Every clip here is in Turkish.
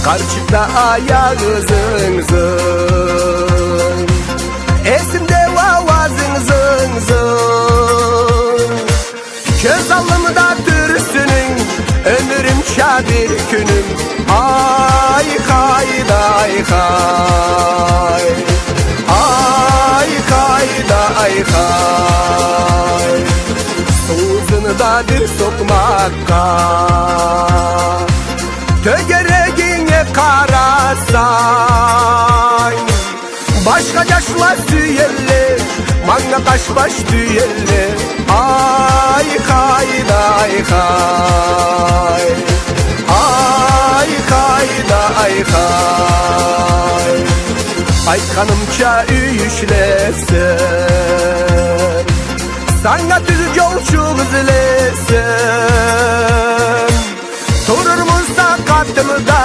Karşıda ayağı zın zın, esimde vava zın zın zın. Köz alımda dürsünün, ömrüm şadir günüm. Ay hayda ay hay, ay hayda ay hay. Suzunu da bir sokmakka, tögeregine karasan. Başka yaşlar süyelle, manga kaş baş düyelle. Ay hayda ay hay, ay hayda ay hay. Ay kanımça üyüşlesin, sana düz yolcu kızılesin. Durur mu sakatımı da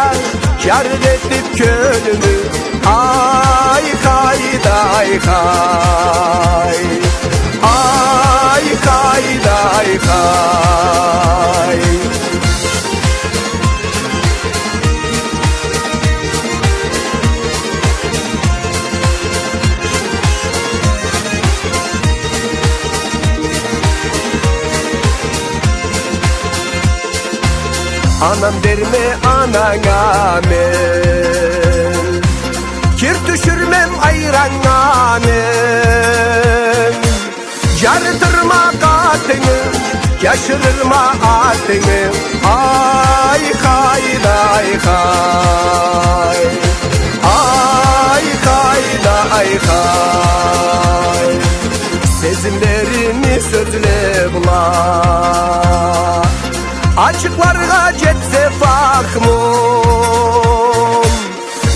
kâr edip könlümü. Ay hayda ay hay, ay hayda ay hay. Anam derme anana men, kir düşürmem ayrana men. Yarıtırma katını, yaşırırma atını. Ay hayda ay hay, ay hayda ay hay. Sezimlerini sözle bula, açıklarga jetse fakmum.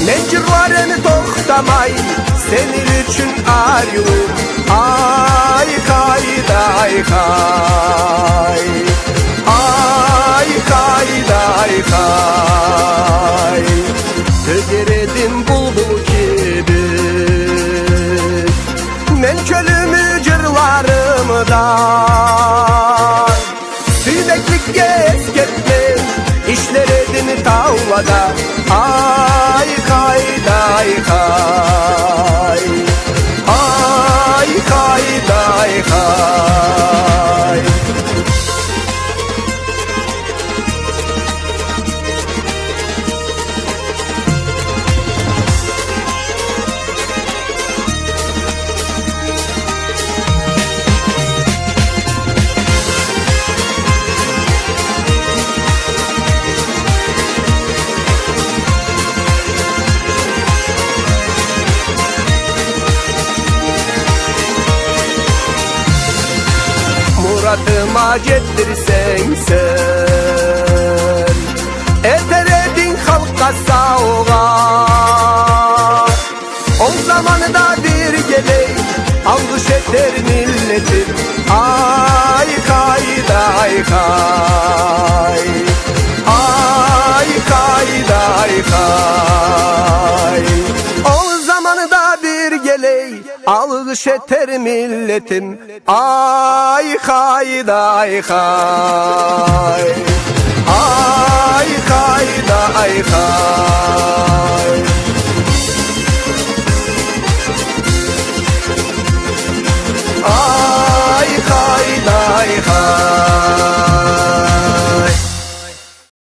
Nencirlarını toxtamay, senin üçün arıyorum. Ay hayda ay hay, ay hayda ay hay. Tögeredim bulbul gibi, men çölümü cırlarımda. Süyneklik gezgetme, işler edin tavlada. Ay hayda ay hay, ay hayda ay hay. Muradıma getirsen sen, eter edin halka sağğa. O zamanı da bir geley, algış eter milletim. Ay hayda ay hay, ay hayda ay hay. O zamanı da bir geley, algış eter milletim. Ay hayda ay hay, ay hayda ay hay.